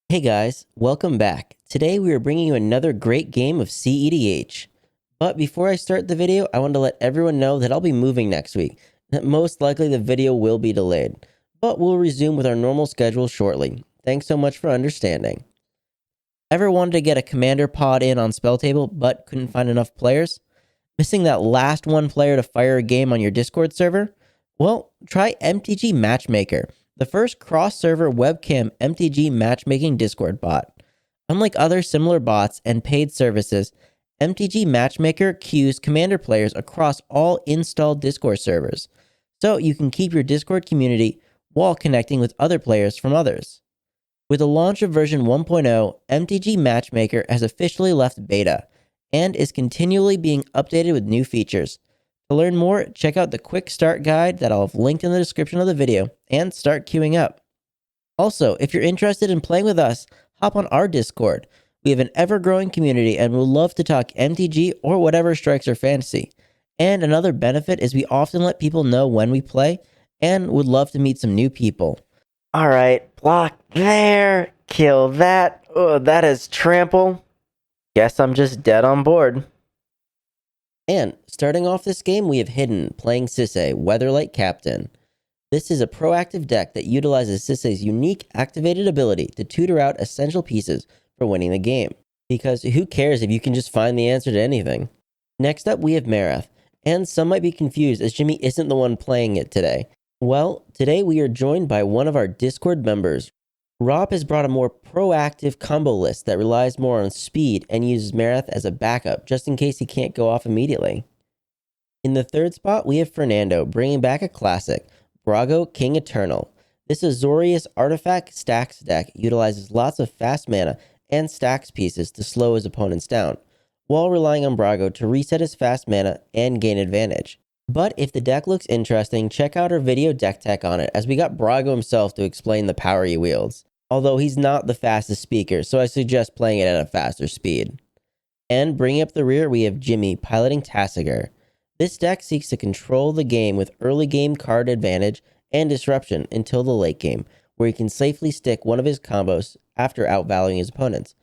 Hey guys, welcome back. Today we are bringing you another great game of Cedh. But before I start the video, I want to let everyone know that I'll be moving next week. That most likely the video will be delayed, but we'll resume with our normal schedule shortly. Thanks so much for understanding. Ever wanted to get a commander pod in on Spell Table but couldn't find enough players? Missing that last one player to fire a game on your Discord server? Well, try Mtg Matchmaker, the first cross-server webcam Mtg matchmaking Discord bot. Unlike other similar bots and paid services, Mtg Matchmaker queues commander players across all installed Discord servers, so you can keep your Discord community while connecting with other players from others. With the launch of version 1.0, Mtg Matchmaker has officially left beta and is continually being updated with new features. To learn more, check out the quick start guide that I'll have linked in the description of the video and start queuing up. Also, if you're interested in playing with us, hop on our Discord. We have an ever-growing community and we'll love to talk MTG or whatever strikes our fancy. And another benefit is we often let people know when we play and would love to meet some new people. Alright, block there, kill that. Oh, that is trample. Guess I'm just dead on board. And starting off this game, we have Hidden, playing Sisay, Weatherlight Captain. This is a proactive deck that utilizes Sisay's unique activated ability to tutor out essential pieces for winning the game. Because who cares if you can just find the answer to anything? Next up, we have Marath. And some might be confused as Jimmy isn't the one playing it today. Well, today we are joined by one of our Discord members. Rob has brought a more proactive combo list that relies more on speed and uses Marath as a backup just in case he can't go off immediately. In the third spot, we have Fernando bringing back a classic, Brago King Eternal. This Azorius artifact stacks deck utilizes lots of fast mana and stacks pieces to slow his opponents down, while relying on Brago to reset his fast mana and gain advantage. But if the deck looks interesting, check out our video deck tech on it, as we got Brago himself to explain the power he wields. Although he's not the fastest speaker, so I suggest playing it at a faster speed. And bringing up the rear, we have Jimmy piloting Tasigur. This deck seeks to control the game with early game card advantage and disruption until the late game, where he can safely stick one of his combos after outvaluing his opponents.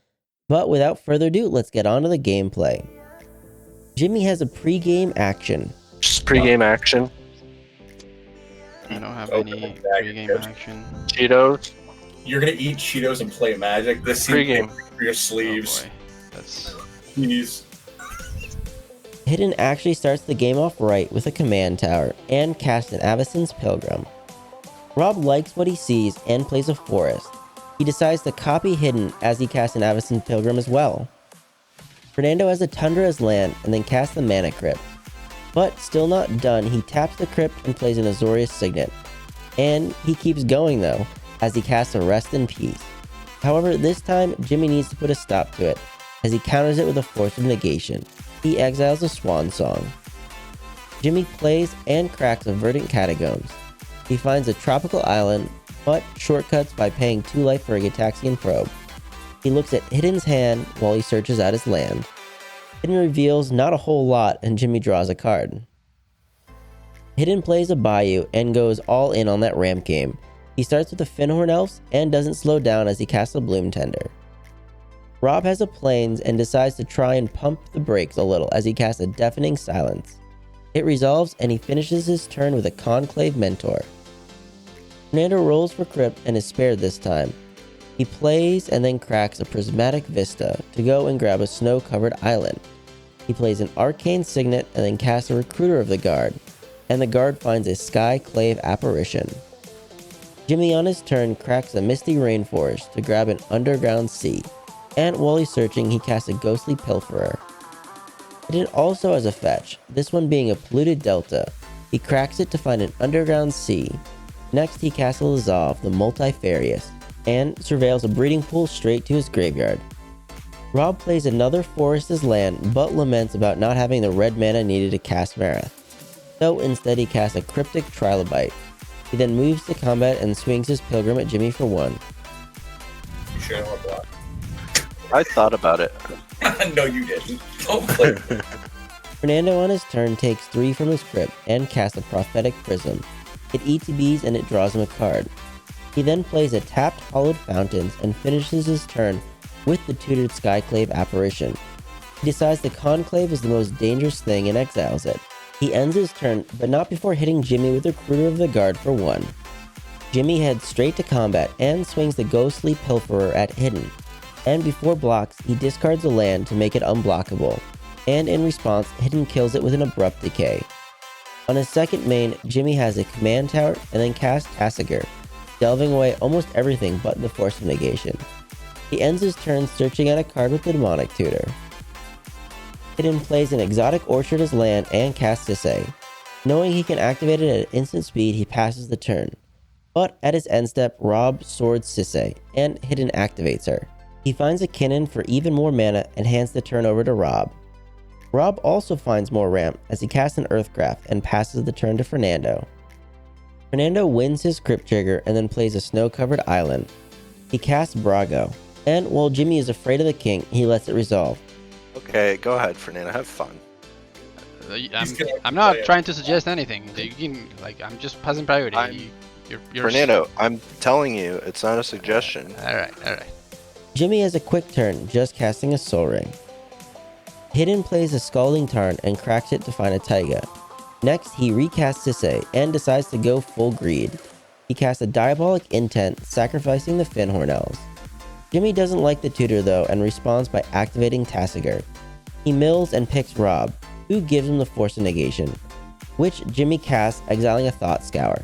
But without further ado, let's get on to the gameplay. Jimmy has a pre-game action. Just pre-game action. I don't have any pre-game action. Cheetos. You're gonna eat Cheetos and play Magic. This Pre-game. For your sleeves. Oh boy. That's Please. Hidden actually starts the game off right with a command tower and casts an Avacyn's Pilgrim. Rob likes what he sees and plays a forest. He decides to copy Hidden as he casts an Avacyn's Pilgrim as well. Fernando has a Tundra as land and then casts the Mana Crypt. But still not done, he taps the Crypt and plays an Azorius Signet. And he keeps going though, as he casts a Rest in Peace. However, this time, Jimmy needs to put a stop to it, as he counters it with a Force of Negation. He exiles a Swan Song. Jimmy plays and cracks a Verdant Catacombs. He finds a tropical island, but shortcuts by paying 2 life for a Gitaxian Probe. He looks at Hidden's hand while he searches out his land. Hidden reveals not a whole lot, and Jimmy draws a card. Hidden plays a Bayou and goes all in on that ramp game. He starts with the Finhorn Elves and doesn't slow down as he casts a Bloom Tender. Rob has a Plains and decides to try and pump the brakes a little as he casts a Deafening Silence. It resolves and he finishes his turn with a Conclave Mentor. Fernando rolls for Crypt and is spared this time. He plays and then cracks a Prismatic Vista to go and grab a snow-covered island. He plays an Arcane Signet and then casts a Recruiter of the Guard, and the Guard finds a Skyclave Apparition. Jimmy on his turn cracks a Misty Rainforest to grab an Underground Sea, and while he's searching he casts a Ghostly Pilferer. Hidden also has a fetch, this one being a Polluted Delta. He cracks it to find an Underground Sea. Next he casts a Lazav, the Multifarious, and surveils a Breeding Pool straight to his graveyard. Rob plays another forest as land, but laments about not having the red mana needed to cast Marath. So instead he casts a Cryptic Trilobite. He then moves to combat and swings his Pilgrim at Jimmy for 1. You sure I want block? I thought about it. No, you didn't. Don't play. Fernando on his turn takes 3 from his crypt and casts a Prophetic Prism. It ETBs and it draws him a card. He then plays a tapped Hollowed Fountains and finishes his turn with the tutored Skyclave apparition. He decides the Conclave is the most dangerous thing and exiles it. He ends his turn, but not before hitting Jimmy with Recruiter of the Guard for 1. Jimmy heads straight to combat and swings the Ghostly Pilferer at Hidden. And before blocks, he discards a land to make it unblockable. And in response, Hidden kills it with an Abrupt Decay. On his second main, Jimmy has a Command Tower and then casts Tasigur, delving away almost everything but the Force of Negation. He ends his turn searching out a card with the Demonic Tutor. Hidden plays an Exotic Orchard as land and casts Sisay. Knowing he can activate it at instant speed, he passes the turn. But at his end step, Rob swords Sisay, and Hidden activates her. He finds a Kinnan for even more mana and hands the turn over to Rob. Rob also finds more ramp as he casts an Earthcraft and passes the turn to Fernando. Fernando wins his Crypt Trigger and then plays a snow-covered island. He casts Brago, and while Jimmy is afraid of the king, he lets it resolve. Okay, go ahead, Fernando. Have fun. I'm not trying to suggest anything. You can, I'm just passing priority. You're Fernando, I'm telling you, it's not a suggestion. Alright. Jimmy has a quick turn, just casting a Soul Ring. Hidden plays a Scalding Tarn and cracks it to find a Taiga. Next, he recasts Sisay and decides to go full greed. He casts a Diabolic Intent, sacrificing the Finhorn Elves. Jimmy doesn't like the tutor though and responds by activating Tasigur. He mills and picks Rob, who gives him the Force of Negation, which Jimmy casts, exiling a Thought Scour.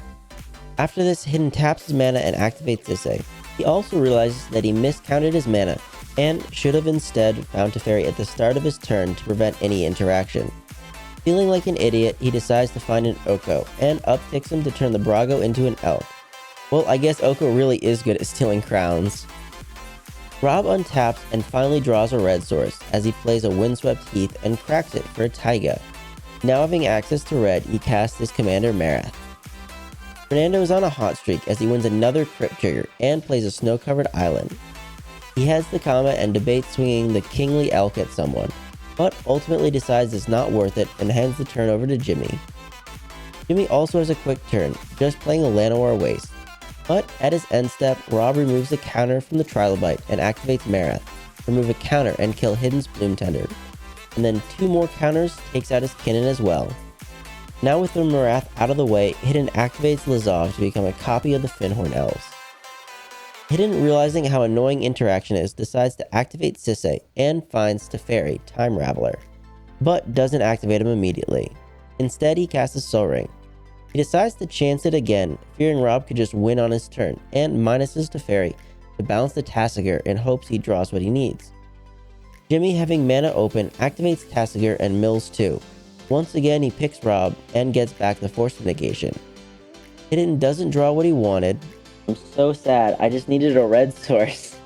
After this, Hidden taps his mana and activates Sisay. He also realizes that he miscounted his mana and should have instead found Teferi at the start of his turn to prevent any interaction. Feeling like an idiot, he decides to find an Oko and upticks him to turn the Brago into an elf. Well, I guess Oko really is good at stealing crowns. Rob untaps and finally draws a red source as he plays a Windswept Heath and cracks it for a Taiga. Now having access to red, he casts his commander Marath. Fernando is on a hot streak as he wins another Crypt Trigger and plays a snow-covered island. He heads to combat and debates swinging the Kingly Elk at someone, but ultimately decides it's not worth it and hands the turn over to Jimmy. Jimmy also has a quick turn, just playing a Llanowar Waste. But at his end step, Rob removes a counter from the Trilobite and activates Marath, remove a counter and kill Hidden's Bloom Tender. And then 2 more counters takes out his Kinnan as well. Now with the Marath out of the way, Hidden activates Lazov to become a copy of the Finhorn Elves. Hidden, realizing how annoying interaction is, decides to activate Sisay and finds Teferi, Time Raveler, but doesn't activate him immediately. Instead, he casts a Soul Ring. He decides to chance it again, fearing Rob could just win on his turn, and minuses Teferi to bounce the Tasigur in hopes he draws what he needs. Jimmy, having mana open, activates Tasigur and mills too. Once again, he picks Rob and gets back the Force of Negation. Hidden doesn't draw what he wanted. I'm so sad, I just needed a red source.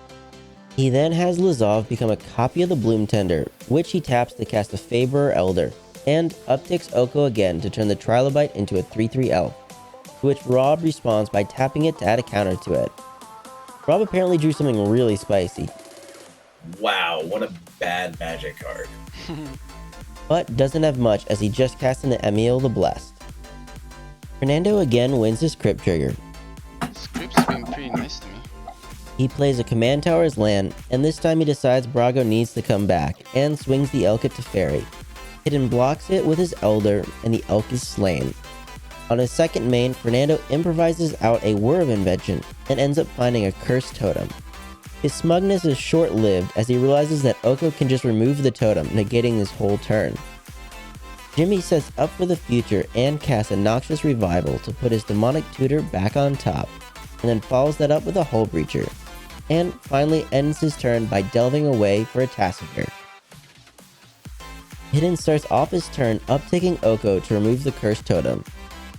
He then has Lazov become a copy of the Bloom Tender, which he taps to cast a Faberer Elder, and upticks Oko again to turn the Trilobite into a 3/3 elf, to which Rob responds by tapping it to add a counter to it. Rob apparently drew something really spicy. Wow, what a bad magic card. But doesn't have much as he just cast in the Emil the Blessed. Fernando again wins his Crypt Trigger. This crypt's been pretty nice to me. He plays a Command Tower as land, and this time he decides Brago needs to come back, and swings the Elk at Teferi. Hidden blocks it with his Elder, and the Elk is slain. On his second main, Fernando improvises out a Whir of Invention, and ends up finding a Cursed Totem. His smugness is short-lived as he realizes that Oko can just remove the totem, negating his whole turn. Jimmy sets up for the future and casts a Noxious Revival to put his Demonic Tutor back on top, and then follows that up with a Hull Breacher, and finally ends his turn by delving away for a Tasigur. Hidden starts off his turn uptaking Oko to remove the Cursed Totem.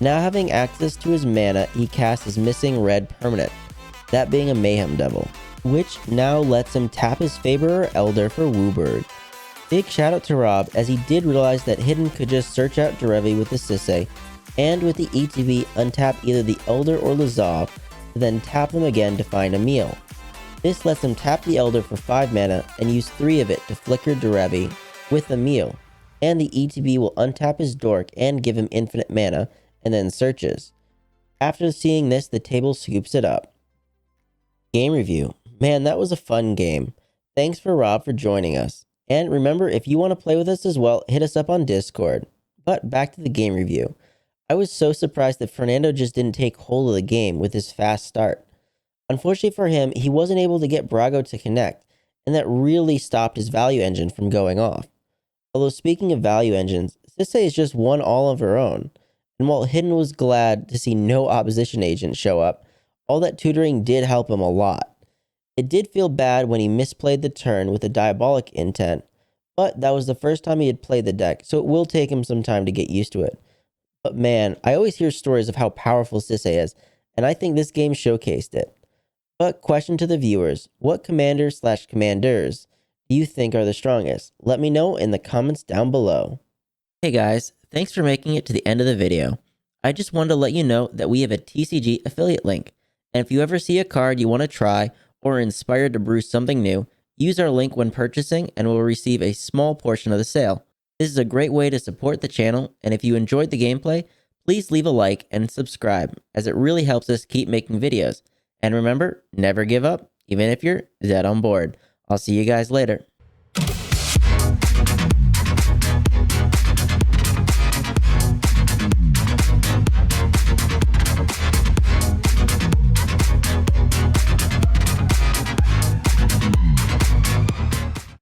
Now having access to his mana, he casts his missing red permanent, that being a Mayhem Devil, which now lets him tap his Faberer Elder for Wooburg. Big shout out to Rob, as he did realize that Hidden could just search out Derevi with the Sisay, and with the ETB untap either the Elder or Lazov, then tap them again to find a meal. This lets him tap the Elder for 5 mana and use 3 of it to flicker Derevi with a meal, and the ETB will untap his Dork and give him infinite mana, and then searches. After seeing this, the table scoops it up. Game review. Man, that was a fun game. Thanks for Rob for joining us. And remember, if you want to play with us as well, hit us up on Discord. But back to the game review. I was so surprised that Fernando just didn't take hold of the game with his fast start. Unfortunately for him, he wasn't able to get Brago to connect, and that really stopped his value engine from going off. Although speaking of value engines, Sisay has just won all of her own. And while Hidden was glad to see no opposition agent show up, all that tutoring did help him a lot. It did feel bad when he misplayed the turn with a diabolic intent, but that was the first time he had played the deck, so it will take him some time to get used to it. But man, I always hear stories of how powerful Sisay is, and I think this game showcased it. But question to the viewers, what commanders do you think are the strongest? Let me know in the comments down below. Hey guys, thanks for making it to the end of the video. I just wanted to let you know that we have a TCG affiliate link, and if you ever see a card you want to try or are inspired to brew something new, use our link when purchasing and we'll receive a small portion of the sale. This is a great way to support the channel, and if you enjoyed the gameplay, please leave a like and subscribe, as it really helps us keep making videos. And remember, never give up, even if you're dead on board. I'll see you guys later.